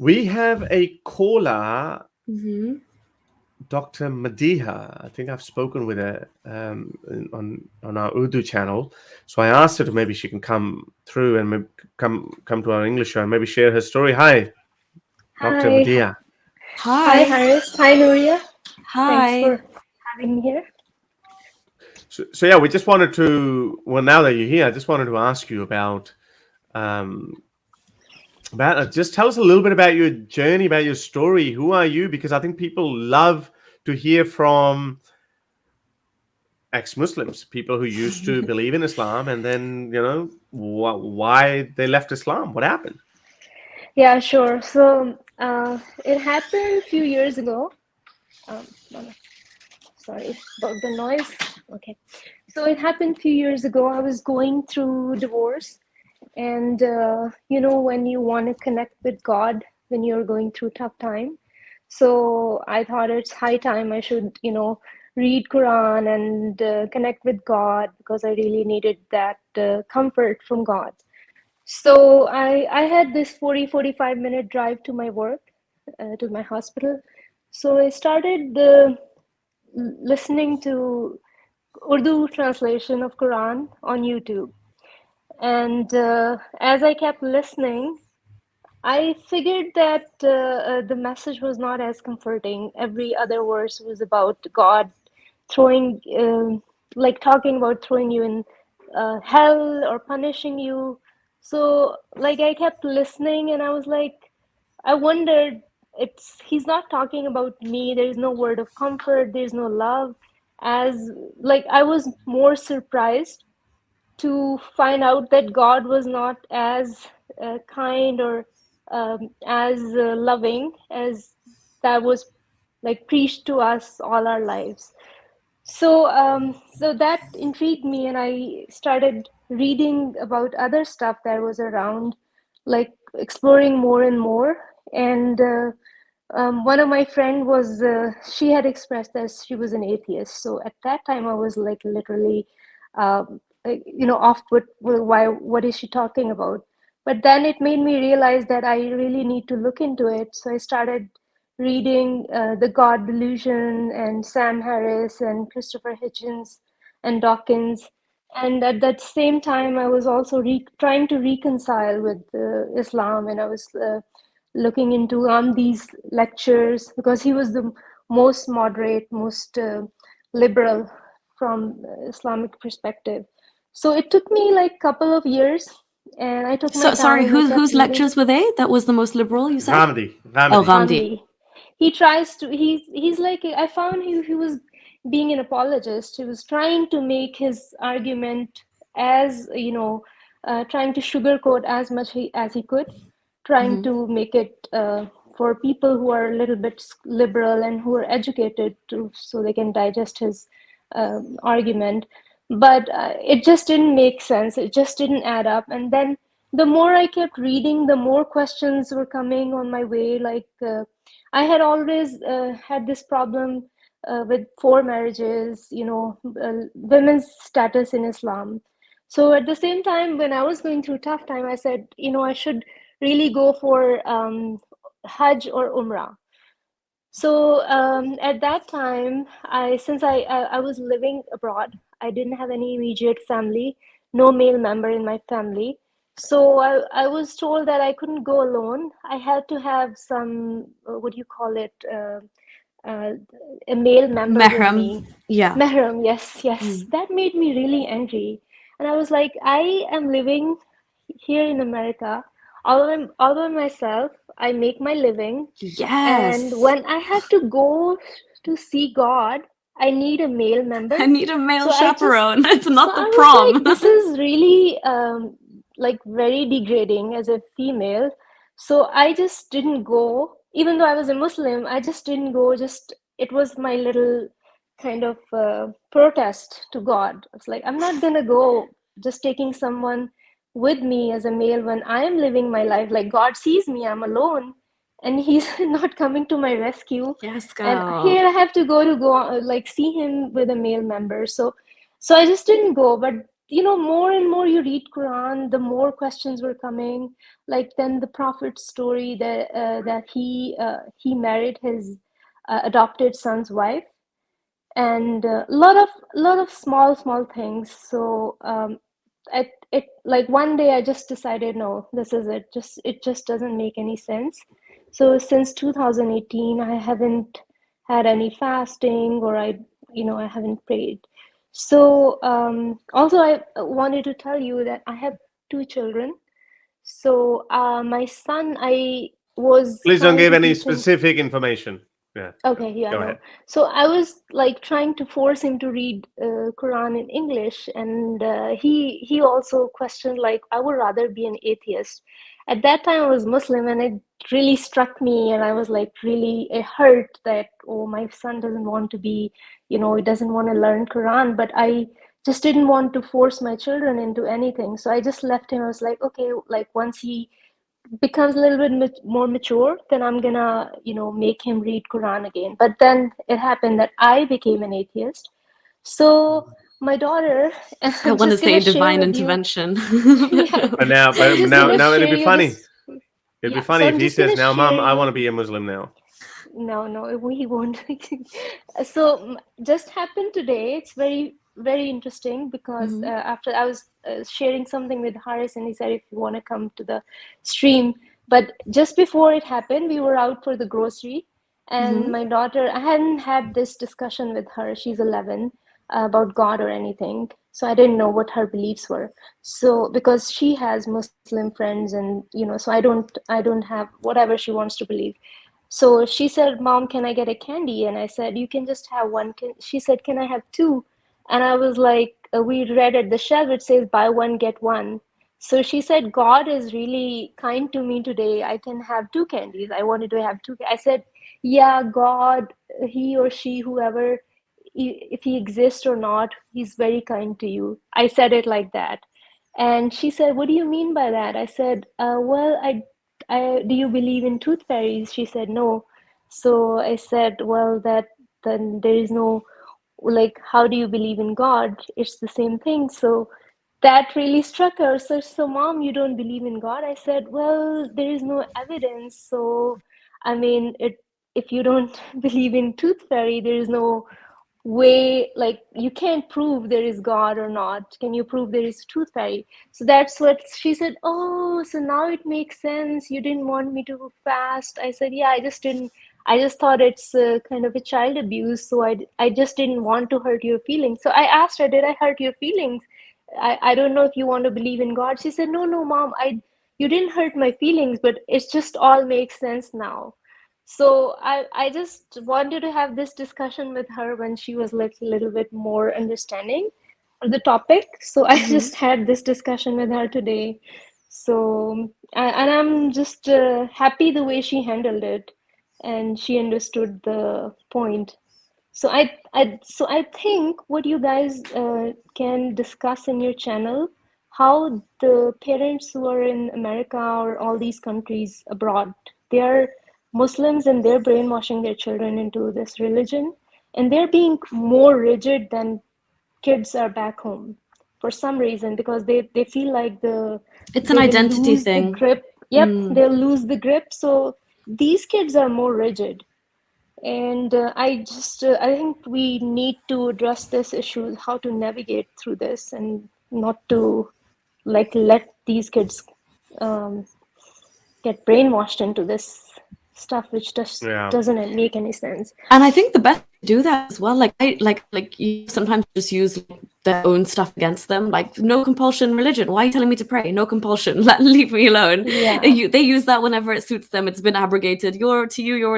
We have a caller, Mm-hmm. Dr. Madiha. I think I've spoken with her on our Urdu channel. So I asked her to maybe she can come through and maybe come to our English show and maybe share her story. Hi, Dr. Hi, Madiha. hi Hi. Harris. Hi Nuria. Thanks Hi. for having me here. So yeah, we just wanted to. Well, now that you're here, I just wanted to ask you um, just tell us a little bit about your journey, about your story. Who are you? Because I think people love to hear from ex-Muslims, people who used to believe in Islam, and then why they left Islam. What happened? Yeah, sure. So it happened a few years ago. Um, no, sorry about the noise. Okay. So it happened a few years ago. I was going through divorce, and when you want to connect with God when you're going through tough time. So I thought it's high time I should, read Quran and connect with God because I really needed that comfort from God. So I had this 45-minute drive to my work, to my hospital. So I started listening to Urdu translation of Quran on YouTube. And as I kept listening, I figured that the message was not as comforting. Every other verse was about God throwing, like talking about throwing you in hell or punishing you. So, like, I kept listening and I was like, I wondered, he's not talking about me. There's no word of comfort, there's no love. As like, I was more surprised to find out that God was not as kind or as loving as that was like preached to us all our lives. So that intrigued me, and I started reading about other stuff that was around, like exploring more and more. And one of my friend was she had expressed that she was an atheist. So at that time, I was like literally, off put. Well, why? What is she talking about? But then it made me realize that I really need to look into it. So I started reading The God Delusion and Sam Harris and Christopher Hitchens and Dawkins. And at that same time, I was also trying to reconcile with Islam, and I was looking into these lectures because he was the most moderate, most liberal from Islamic perspective. So it took me like a couple of years, and I took my So sorry, time. I kept whose reading. lectures were they? That was the most liberal, you said? Ramdi. Oh, Ramdi. Gandhi. Gandhi. He tries to. He's like, I found he was being an apologist. He was trying to make his argument as trying to sugarcoat as much as he could, trying to make it for people who are a little bit liberal and who are educated so they can digest his argument. But it just didn't make sense. It just didn't add up. And then the more I kept reading, the more questions were coming on my way. Like I had always had this problem with four marriages, women's status in Islam. So at the same time, when I was going through tough time, I said, I should really go for Hajj or Umrah. So at that time, since I was living abroad, I didn't have any immediate family, no male member in my family. So I was told that I couldn't go alone. I had to have some, what do you call it, uh, a male member with Mehram. me. Yeah. Mehram, yes, yes. That made me really angry. And I was like, I am living here in America all by myself. I make my living. And Yes. when I have to go to see God, I need a male member. I need a male So chaperone. It's so not the I was prom. like, this is really like very degrading as a female. So I just didn't go, even though I was a Muslim. I just didn't go. Just it was my little kind of protest to God. It's like I'm not gonna go. Just taking someone with me as a male when I am living my life. Like God sees me, I'm alone, and he's not coming to my rescue. Yes, And girl. here I have to go like see him with a male member. So I just didn't go. But more and more you read Quran, the more questions were coming. Like then the Prophet's story that he married his adopted son's wife, and a lot of small things. So it like one day I just decided, no, this is it. It just doesn't make any sense. So since 2018, I haven't had any fasting, or I haven't prayed. So also I wanted to tell you that I have two children. So my son, I was Please don't trying give to any teach him. specific information. Yeah. Okay, yeah, Go no. ahead. So I was like trying to force him to read Quran in English, and he also questioned, like, I would rather be an atheist. At that time, I was Muslim, and it really struck me, and I was like really hurt that, oh, my son doesn't want to be, he doesn't want to learn Quran, but I just didn't want to force my children into anything. So I just left him. I was like, okay, like once he becomes a little bit more mature, then I'm gonna, make him read Quran again. But then it happened that I became an atheist. So my daughter, and I I'm want to just gonna say share divine with you. intervention. Yeah, But now, so I'm just gonna now it'll share be you funny. this. It'd be Yeah, so funny if I'm he just gonna says, "Now, share Mom, I want you. to be a Muslim now." No, we won't. So just happened today. It's very, very interesting because Mhm. after I was sharing something with Haris, and he said if you want to come to the stream. But just before it happened, we were out for the grocery, and Mhm. my daughter, I hadn't had this discussion with her. She's 11, about God or anything. So I didn't know what her beliefs were. So because she has Muslim friends, and so I don't have whatever she wants to believe. So she said, Mom, can I get a candy? And I said, you can just have one. She said, can I have two? And I was like, we read at the shelf, it says buy one, get one. So she said, God is really kind to me today. I can have two candies. I wanted to have two. I said, yeah, God, he or she, whoever, if he exists or not, he's very kind to you. I said it like that. And she said, what do you mean by that? I said, well, do you believe in tooth fairies? She said, no. So I said, well, then there is no, like, how do you believe in God? It's the same thing. So that really struck her. So Mom, you don't believe in God? I said, well, there is no evidence. So, I mean, if you don't believe in tooth fairy, there is no way, like you can't prove there is God or not. Can you prove there is tooth fairy? So that's what she said. Oh, so now it makes sense. You didn't want me to fast. I said, yeah, I just didn't. I just thought it's kind of a child abuse. So I just didn't want to hurt your feelings. So I asked her, did I hurt your feelings? I don't know if you want to believe in God. She said, no, Mom, you didn't hurt my feelings, but it's just all makes sense now. So I just wanted to have this discussion with her when she was like a little bit more understanding of the topic. So I Mhm. just had this discussion with her today. So and I'm just happy the way she handled it, and she understood the point. So I think what you guys can discuss in your channel, how the parents who are in America or all these countries abroad, they are Muslims, and they're brainwashing their children into this religion, and they're being more rigid than kids are back home for some reason, because they feel like It's an they will identity lose the thing. grip. Yep, Mm. they'll lose the grip. So these kids are more rigid, and I think we need to address this issue, how to navigate through this, and not to like let these kids um, get brainwashed into this stuff, which just Yeah. doesn't make any sense. And I think the best way to do that as well, like you sometimes just use their own stuff against them, like no compulsion religion. Why are you telling me to pray? No compulsion. Leave me alone. Yeah, They use that whenever it suits them. It's been abrogated. Your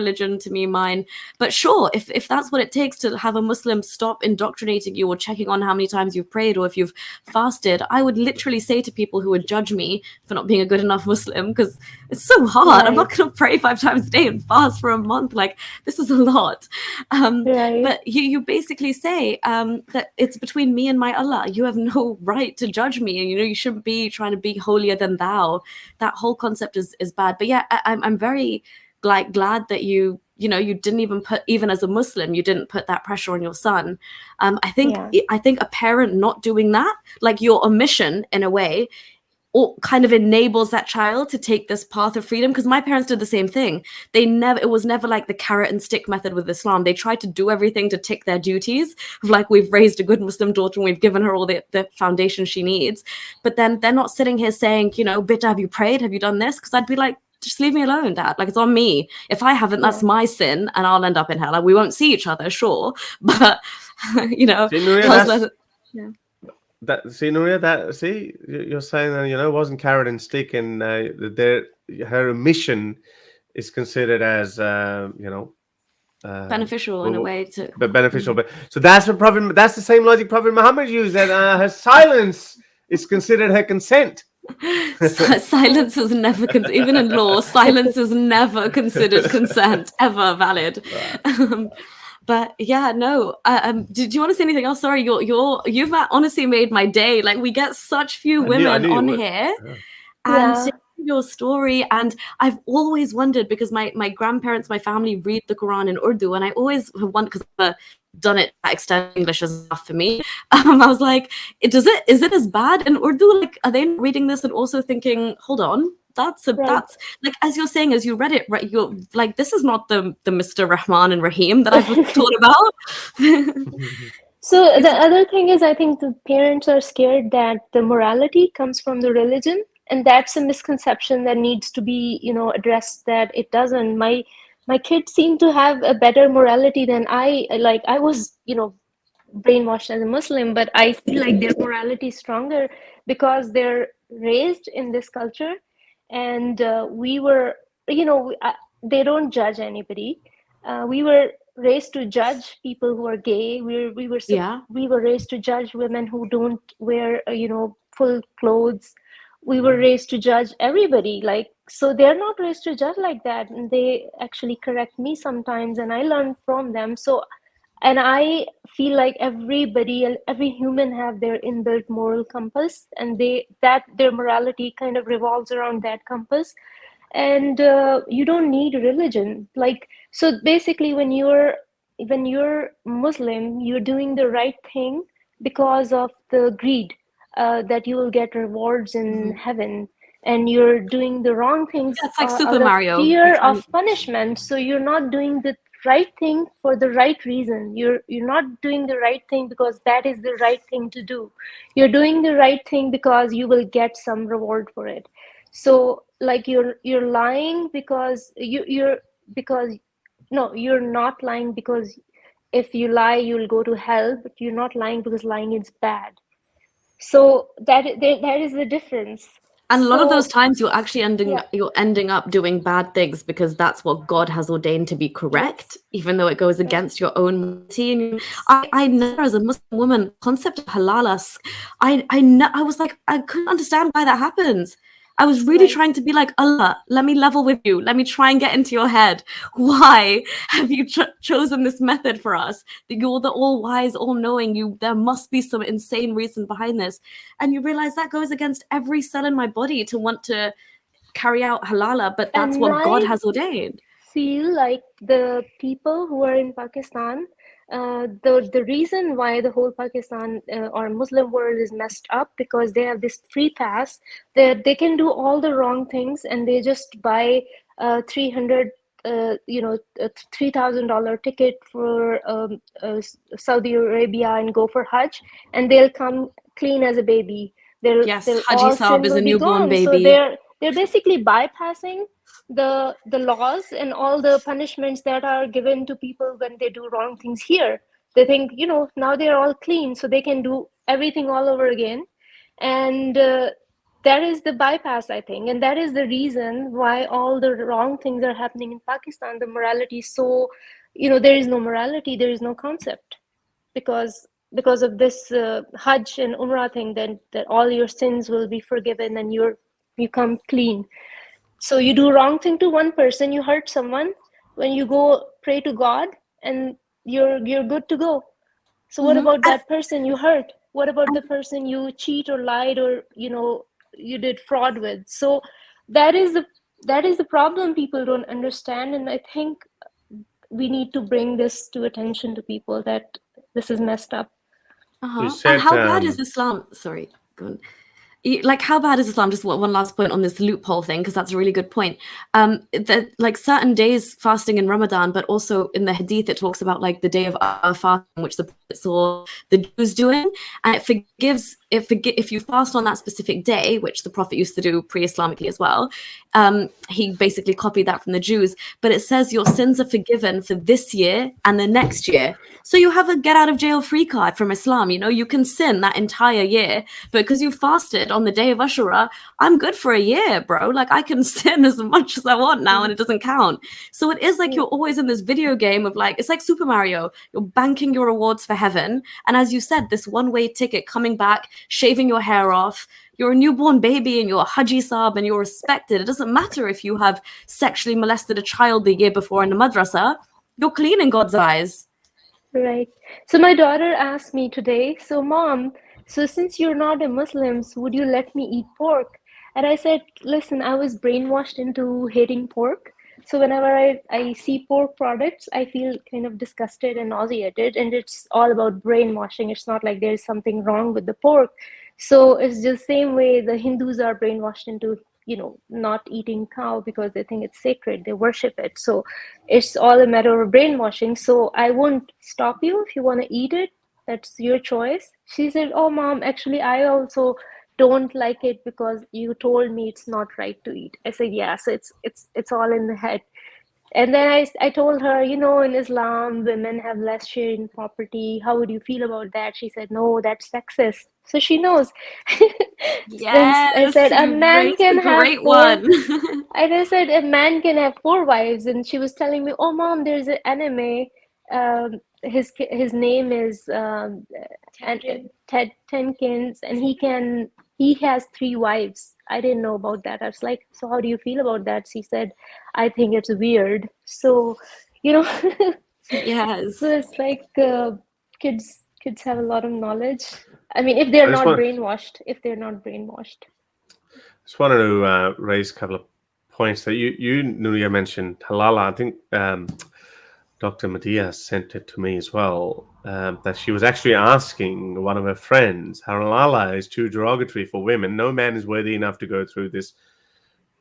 religion, to me mine. But sure, if that's what it takes to have a Muslim stop indoctrinating you or checking on how many times you've prayed or if you've fasted, I would literally say to people who would judge me for not being a good enough Muslim, because it's so hard. I'm right, not going to pray 5 times a day and fast for a month. Like, this is a lot. right, But you basically say that it's between me and my Allah. You have no right to judge me, and you shouldn't be trying to be holier than thou. That whole concept is bad. But yeah, I'm very glad that you you know, you didn't even put, even as a Muslim, you didn't put that pressure on your son. I think a parent not doing that, like your omission in a way, or kind of enables that child to take this path of freedom. Because my parents did the same thing. It was never like the carrot and stick method with Islam. They tried to do everything to tick their duties of like, we've raised a good Muslim daughter and we've given her all the foundation she needs. But then they're not sitting here saying, you know, Bita, have you prayed? Have you done this? Because I'd be like, just leave me alone, Dad. Like, it's on me. If I haven't, that's my sin and I'll end up in hell. Like, we won't see each other, sure. But, you know, you're saying that, you know, it wasn't carrot and stick, and her omission is considered as you know, beneficial in a way to beneficial. But so that's the Prophet. That's the same logic Prophet Muhammad used, that her silence is considered her consent. Silence is never even in law. Silence is never considered consent, ever valid. But yeah, no. Did you want to say anything else? Sorry, you've honestly made my day. Like, we get such few women on here, and your story. And I've always wondered, because my grandparents, my family read the Quran in Urdu, and I always have wondered, because I've done it at extent English is enough for me. I was like, is it as bad in Urdu? Like, are they reading this and also thinking, hold on, that's like, as you're saying, as you read it, right, you're like, this is not the Mr. Rahman and Rahim that I've taught about. So the other thing is, I think the parents are scared that the morality comes from the religion, and that's a misconception that needs to be, you know, addressed, that it doesn't. My kids seem to have a better morality than I was, you know, brainwashed as a Muslim, but I feel like their morality is stronger because they're raised in this culture. And we were, you know, they don't judge anybody. We were raised to judge people who are gay. We were raised to judge women who don't wear, you know, full clothes. We were raised to judge everybody. Like, so they're not raised to judge like that, and they actually correct me sometimes, and I learn from them. So, and I feel like every human have their inbuilt moral compass, and their morality kind of revolves around that compass. And you don't need religion. Like, so basically, when you're Muslim, you're doing the right thing because of the greed that you will get rewards in heaven, and you're doing the wrong things like Super out Mario. of fear of punishment. So you're not doing the right thing for the right reason. You're not doing the right thing because that is the right thing to do. You're doing the right thing because you will get some reward for it. So, like, you're lying because you're not lying because if you lie you'll go to hell, but you're not lying because lying is bad. So that is the difference. And a lot of those times you're actually ending up doing bad things because that's what God has ordained to be correct, even though it goes against your own morality. And I never, as a Muslim woman, concept of halal, I was like, I couldn't understand why that happens. I was really trying to be like, Allah, let me level with you. Let me try and get into your head. Why have you chosen this method for us? You're the all-wise, all-knowing. There must be some insane reason behind this. And you realize that goes against every cell in my body to want to carry out halala, but that's what God has ordained. Feel like the people who are in Pakistan, the reason why the whole Pakistan or Muslim world is messed up, because they have this free pass that they can do all the wrong things, and they just buy $3,000 ticket for Saudi Arabia and go for Hajj, and they'll come clean as a baby. Haji Saab is a newborn baby. So they're basically bypassing the laws and all the punishments that are given to people when they do wrong things here. They think, now they're all clean, so they can do everything all over again. And that is the bypass, I think. And that is the reason why all the wrong things are happening in Pakistan. The morality is so, there is no morality, there is no concept. Because of this Hajj and Umrah thing, that all your sins will be forgiven and you come clean. So you do wrong thing to one person, you hurt someone, when you go pray to God, and you're good to go. So what about that person you hurt? What about the person you cheat or lied or you did fraud with? So that is the problem people don't understand. And I think we need to bring this to attention to people that this is messed up. You And said, how bad is Islam? Sorry, go on. Like, how bad is Islam? Just one last point on this loophole thing, because that's a really good point. That like certain days fasting in Ramadan, but also in the Hadith it talks about like the day of fasting, which the Prophet saw the Jews doing, and it forgives if you fast on that specific day, which the Prophet used to do pre-Islamically as well. He basically copied that from the Jews, but it says your sins are forgiven for this year and the next year. So you have a get out of jail free card from Islam. You know, you can sin that entire year, but because you fasted on the day of Ashura, I'm good for a year, bro. Like, I can sin as much as I want now and it doesn't count. So it is like you're always in this video game of like, it's like Super Mario. You're banking your rewards for heaven. And as you said, this one-way ticket coming back, shaving your hair off. You're a newborn baby and you're a Haji Saab and you're respected. It doesn't matter if you have sexually molested a child the year before in the madrasa. You're clean in God's eyes. Right. So my daughter asked me today, so Mom, so since you're not a Muslim, so would you let me eat pork? And I said, listen, I was brainwashed into hating pork. So whenever I see pork products, I feel kind of disgusted and nauseated. And it's all about brainwashing. It's not like there's something wrong with the pork. So it's just same way the Hindus are brainwashed into, you know, not eating cow because they think it's sacred. They worship it. So it's all a matter of brainwashing. So I won't stop you if you want to eat it. That's your choice. She said, oh, Mom, actually, I also don't like it because you told me it's not right to eat. I said, yeah, so it's all in the head. And then I told her, you know, in Islam, women have less share in property. How would you feel about that? She said, no, that's sexist. So she knows. Yes, I said, a man raised can a have great four. one. And I said, a man can have 4 wives. And she was telling me, oh, Mom, there's an anime. His name is Ted Tenkins, and he has 3 wives. I didn't know about that. I was like, so how do you feel about that? She said, I think it's weird. So, you know, Yes. so it's like kids have a lot of knowledge. I mean, if they're not brainwashed, Just wanted to raise a couple of points that you Nuria mentioned halala. I think Dr. Medea sent it to me as well. That she was actually asking one of her friends, halala is too derogatory for women. No man is worthy enough to go through this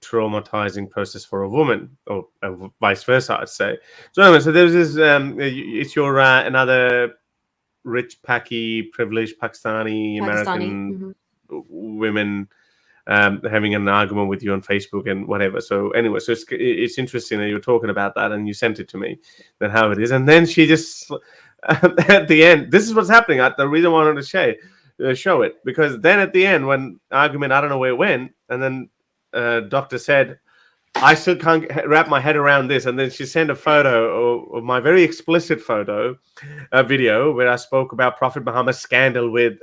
traumatizing process for a woman, or vice versa, I'd say. So anyway, so there's this. It's your another rich, privileged Pakistani American women having an argument with you on Facebook and whatever. So anyway, so it's interesting that you're talking about that and you sent it to me, that how it is. And then she just at the end, this is what's happening. The reason I wanted to show it, because then at the end, when argument, I don't know where it went, and then doctor said, I still can't wrap my head around this. And then she sent a photo of my very explicit video where I spoke about Prophet Muhammad's scandal with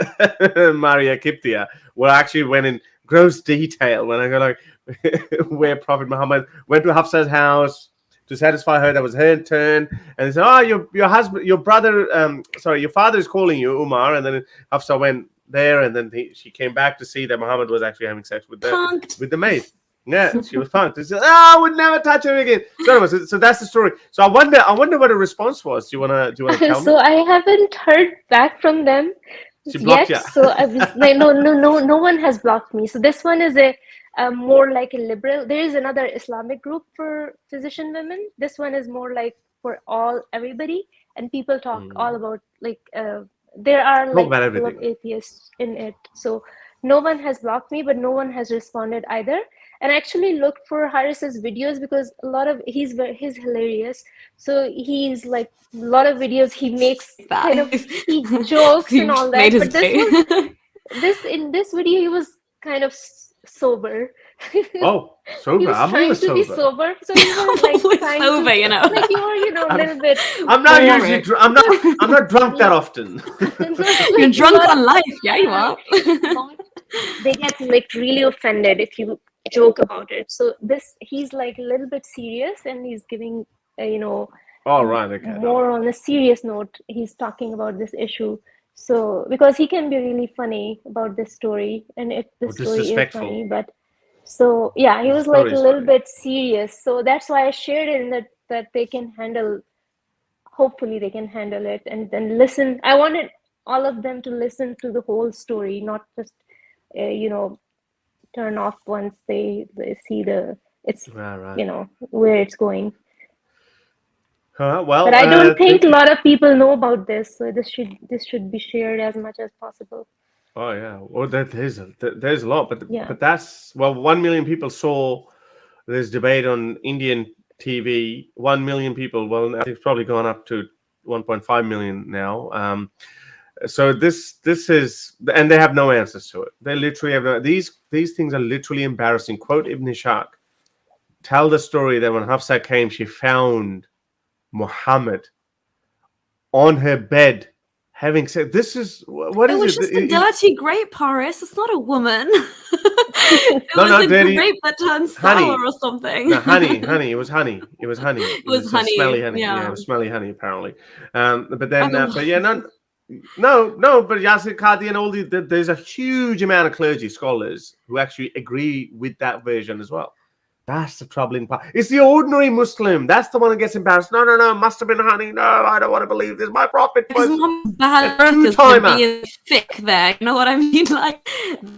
Maria Kiptia, where I actually went in gross detail when I go like where Prophet Muhammad went to Hafsa's house to satisfy her. That was her turn, and he said, "Oh, your husband, your father is calling you, Umar." And then Hafsa went there, and then she came back to see that Muhammad was actually having sex with the maid. Yeah, she was punked. She said, "Oh, I would never touch her again." So anyway, so that's the story. So I wonder what the response was. Do you wanna tell me? So I haven't heard back from them yet. So I was like, no one has blocked me. So this one is a more like a liberal. There is another Islamic group for physician women. This one is more like for everybody, and people talk all about like there are like a couple of atheists in it. So no one has blocked me, but no one has responded either. And I actually looked for Haris's videos because a lot of he's hilarious. So he's like a lot of videos he makes kind of he jokes and all that. But in this video he was kind of sober. Oh, sober! He was trying to be sober, so he was like trying sober, to, like you're, a little bit. I'm not usually. I'm not drunk that often. You're drunk on life, yeah, you are. They get like really offended if you joke about it. So he's like a little bit serious, and he's giving more on a serious note. He's talking about this issue. So because he can be really funny about this story, and the story is funny, but so yeah, he was like a little bit serious. So that's why I shared it in that they can handle hopefully they can handle it and then listen. I wanted all of them to listen to the whole story, not just turn off once they see it's Right. where it's going. Well, But I don't think a lot of people know about this, so this should be shared as much as possible. Oh yeah, well there's a lot, Yeah. but that's 1 million people saw this debate on Indian TV. 1 million people. Well, I think it's probably gone up to 1.5 million now. So this is, and they have no answers to it. They literally have no. These things are literally embarrassing. Quote Ibn Ishaq. Tell the story that when Hafsa came, she found Muhammad on her bed having sex. This is what It is was it? just a dirty grape, Paris. It's not a woman. It No, was not a dirty. grape that turned Honey. sour or something. No, honey. It was honey. It was honey. It was honey, smelly honey. yeah. It was smelly honey apparently. But then, but yeah, no. But Yasir Qadhi and all these, there's a huge amount of clergy scholars who actually agree with that version as well. That's the troubling part. It's the ordinary Muslim. That's the one that gets embarrassed. No. Must have been honey. No, I don't want to believe this. My prophet was bad breath is being thick there. You know what I mean? Like,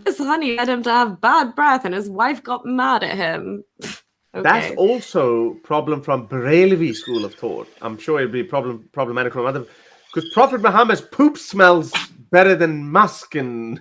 this honey led him to have bad breath, and his wife got mad at him. Okay. That's also problem from Barelvi school of thought. I'm sure it'd be problematic from other, because Prophet Muhammad's poop smells better than musk and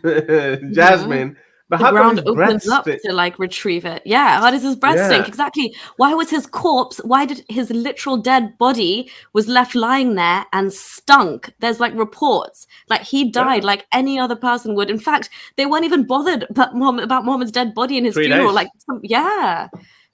jasmine. But the ground opens up to like retrieve it. Yeah. How does his breath stink? Exactly. Why was his corpse? Why did his literal dead body was left lying there and stunk? There's like reports like he died like any other person would. In fact, they weren't even bothered about Muhammad's dead body in his funeral. Like, so.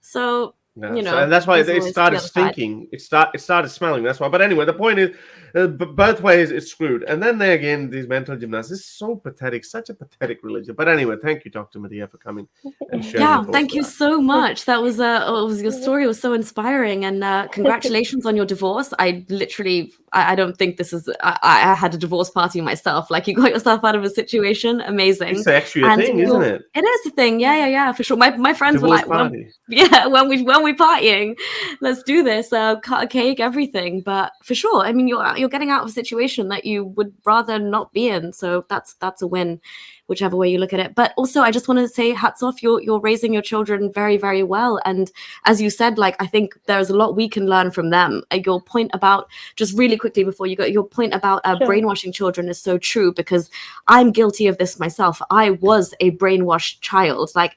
So, and that's why it started stinking. It started smelling. That's why. But anyway, the point is, both ways it's screwed. And then there again, these mental gymnasts. This is so pathetic. Such a pathetic religion. But anyway, thank you, Dr. Medea, for coming and sharing. Yeah, thank you so much. That was your story was so inspiring, and congratulations on your divorce. I literally, I don't think this is. I had a divorce party myself. Like, you got yourself out of a situation. Amazing. It's actually a thing, isn't it? It is a thing. Yeah, for sure. My friends divorce were like, when we partying, let's do this. Cut a cake, everything. But for sure, I mean, you're getting out of a situation that you would rather not be in. So that's a win, whichever way you look at it. But also, I just want to say hats off. You're raising your children very, very well. And as you said, like, I think there's a lot we can learn from them. Your point about, just really quickly before you go, your point about brainwashing children is so true, because I'm guilty of this myself. I was a brainwashed child. Like,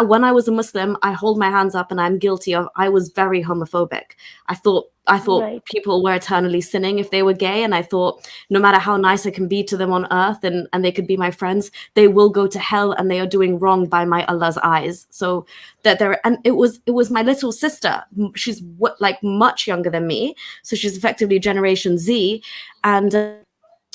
when I was a Muslim, I hold my hands up and I'm guilty of, I was very homophobic. I thought people were eternally sinning if they were gay. And I thought no matter how nice I can be to them on earth and they could be my friends, they will go to hell and they are doing wrong by my Allah's eyes. So and it was my little sister. She's like much younger than me. So she's effectively Generation Z. And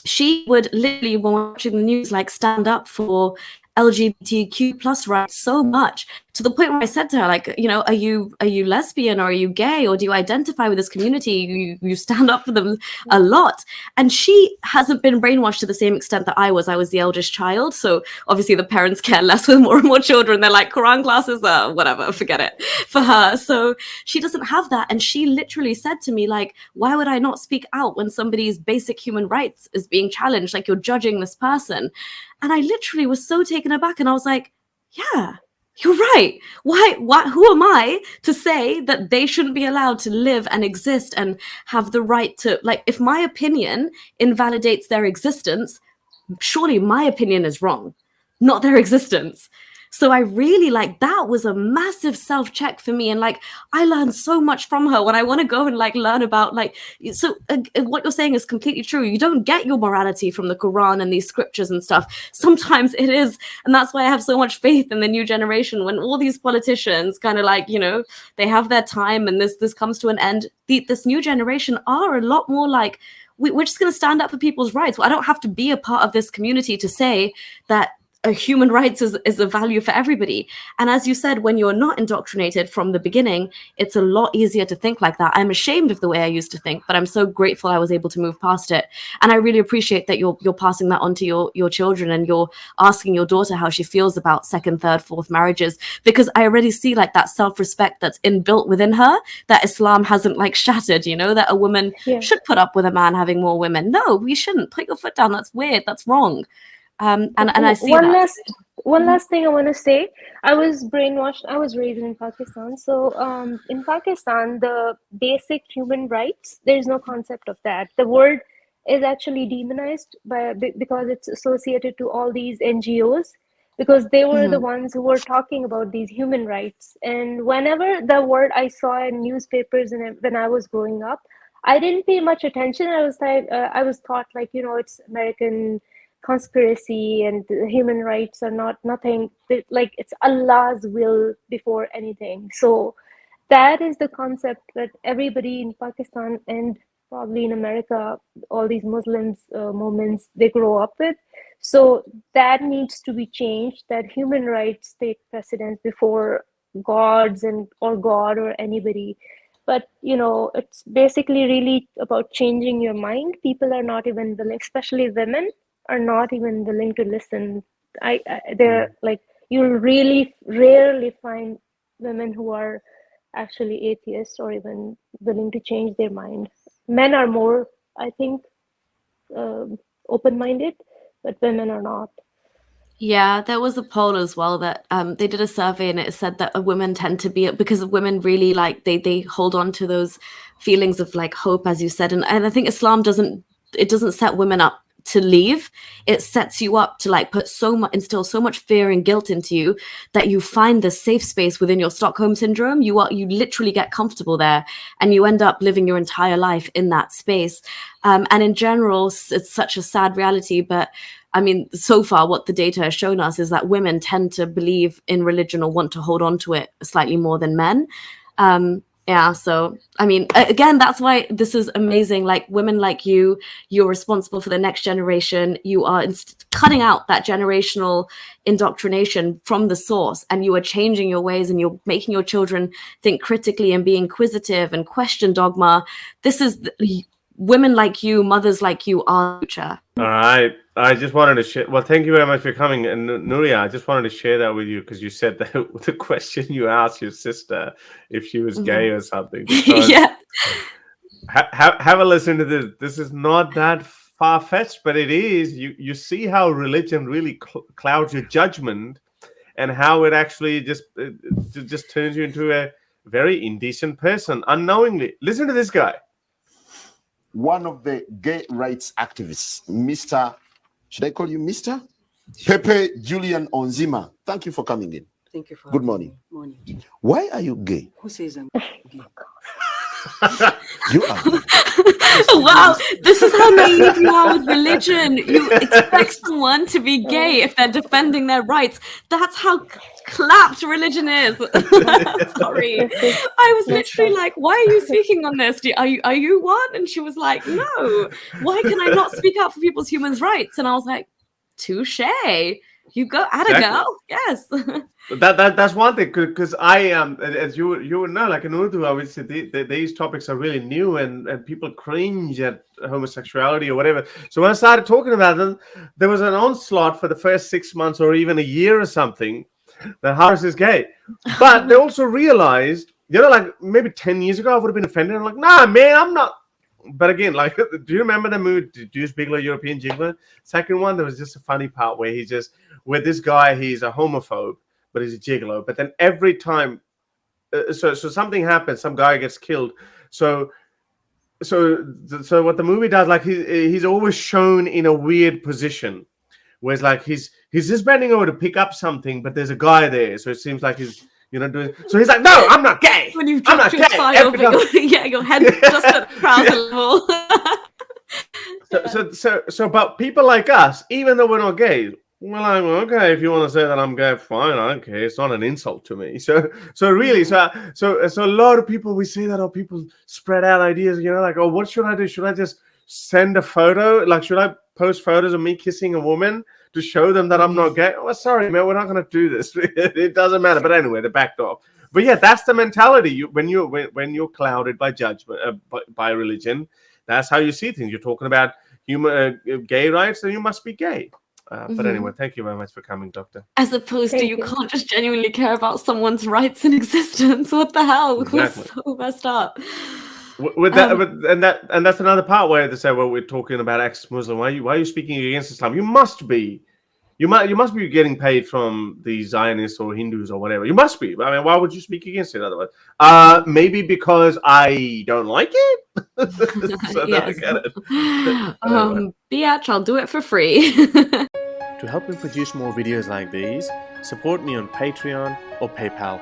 she would literally, when watching the news, like stand up for LGBTQ plus rights so much, to the point where I said to her, like, are you lesbian, or are you gay, or do you identify with this community? You stand up for them a lot. And she hasn't been brainwashed to the same extent that I was. I was the eldest child, so obviously the parents care less with more and more children. They're like, Quran classes, whatever, forget it for her. So she doesn't have that. And she literally said to me, like, why would I not speak out when somebody's basic human rights is being challenged? Like, you're judging this person. And I literally was so taken aback, and I was like, yeah, you're right. Why? Who am I to say that they shouldn't be allowed to live and exist and have the right to, like, if my opinion invalidates their existence, surely my opinion is wrong, not their existence. So I really, like, that was a massive self-check for me. And like, I learned so much from her when I want to go and like learn about, like, so what you're saying is completely true. You don't get your morality from the Quran and these scriptures and stuff. Sometimes it is. And that's why I have so much faith in the new generation, when all these politicians kind of like, they have their time and this comes to an end. This new generation are a lot more like, we're just going to stand up for people's rights. Well, I don't have to be a part of this community to say that human rights is a value for everybody. And as you said, when you're not indoctrinated from the beginning, it's a lot easier to think like that. I'm ashamed of the way I used to think, but I'm so grateful I was able to move past it. And I really appreciate that you're passing that on to your children, and you're asking your daughter how she feels about second, third, fourth marriages, because I already see like that self-respect that's inbuilt within her, that Islam hasn't like shattered, you know, that a woman should put up with a man having more women. No, we shouldn't. Put your foot down. That's weird. That's wrong. And I see one last thing I want to say. I was brainwashed. I was raised in Pakistan. So in Pakistan, the basic human rights, there's no concept of that. The word is actually demonized because it's associated to all these NGOs, because they were the ones who were talking about these human rights. And whenever the word I saw in newspapers and when I was growing up, I didn't pay much attention. I was taught like, you know, it's American conspiracy and human rights are not nothing, like it's Allah's will before anything. So that is the concept that everybody in Pakistan and probably in America, all these Muslims, movements, they grow up with. So that needs to be changed, that human rights take precedence before gods or God or anybody. But, you know, it's basically really about changing your mind. People are not even willing, especially women, are not even willing to listen. They're like, you'll really rarely find women who are actually atheists or even willing to change their mind. Men are more, I think, open-minded, but women are not. Yeah, there was a poll as well that they did a survey, and it said that women tend to be, because women really like they hold on to those feelings of like hope, as you said, and I think Islam doesn't set women up to leave. It sets you up to like instill so much fear and guilt into you that you find the safe space within your Stockholm syndrome. You literally get comfortable there, and you end up living your entire life in that space. And in general, it's such a sad reality, but I mean, so far what the data has shown us is that women tend to believe in religion or want to hold on to it slightly more than men. Yeah, so I mean, again, that's why this is amazing. Like, women like you're responsible for the next generation. You are cutting out that generational indoctrination from the source, and you are changing your ways, and you're making your children think critically and be inquisitive and question dogma. This is women like you, mothers like you are the future. All right. I just wanted to share. Well, thank you very much for coming. And Nuria, I just wanted to share that with you because you said that the question you asked your sister if she was gay or something. Yeah. Have a listen to this. This is not that far-fetched, but it is. You see how religion really clouds your judgment, and how it actually just turns you into a very indecent person unknowingly. Listen to this guy. One of the gay rights activists, Mr. Should I call you Mr? Pepe Julian Onzima. Thank you for coming in. Thank you for Good morning. Morning. Why are you gay? Who says I'm gay? You are gay. Wow, this is how naive you are with religion. You expect someone to be gay if they're defending their rights. That's how clapped religion is. Sorry. I was literally like, why are you speaking on this? Are you one? And she was like, no. Why can I not speak out for people's human rights? And I was like, touche. You go at a girl. Yes. That's one thing, because I am, as you would know, like in Urdu, obviously these topics are really new, and people cringe at homosexuality or whatever. So when I started talking about them, there was an onslaught for the first 6 months or even a year or something that Harris is gay. But they also realized, you know, like maybe 10 years ago I would have been offended. I'm like, nah, man, I'm not. But again, like, do you remember the movie Deuce Bigler, European Gigler? Second one, there was just a funny part where with this guy, he's a homophobe, but he's a gigolo. But then every time, so something happens, some guy gets killed. So what the movie does, like he's always shown in a weird position, where it's like he's just bending over to pick up something, but there's a guy there, so it seems like he's doing. So he's like, no, I'm not gay. When you've I'm not dropped gay. your thigh over your head's just at trouser level. So, but people like us, even though we're not gay, we're like, well, okay, if you want to say that I'm gay, fine, I don't care. It's not an insult to me. So really, so a lot of people, we say that, or people spread out ideas, like, oh, what should I do? Should I just send a photo? Like, should I post photos of me kissing a woman to show them that I'm not gay. Oh, sorry, man, we're not going to do this. It doesn't matter. But anyway, they backed off. But yeah, that's the mentality. When you're clouded by judgment, by religion, that's how you see things. You're talking about gay rights, then you must be gay. But anyway, thank you very much for coming, Doctor. As opposed to Thank you you. can't just genuinely care about someone's rights in existence. What the hell? Exactly. We're so messed up. With that, and that's another part where they say, well, we're talking about ex-Muslim. Why are you speaking against Islam? You must be getting paid from the Zionists or Hindus or whatever. You must be. I mean, why would you speak against it otherwise? Maybe because I don't like it. So Yes. I get it. Biatch, I'll do it for free. To help me produce more videos like these, support me on Patreon or PayPal.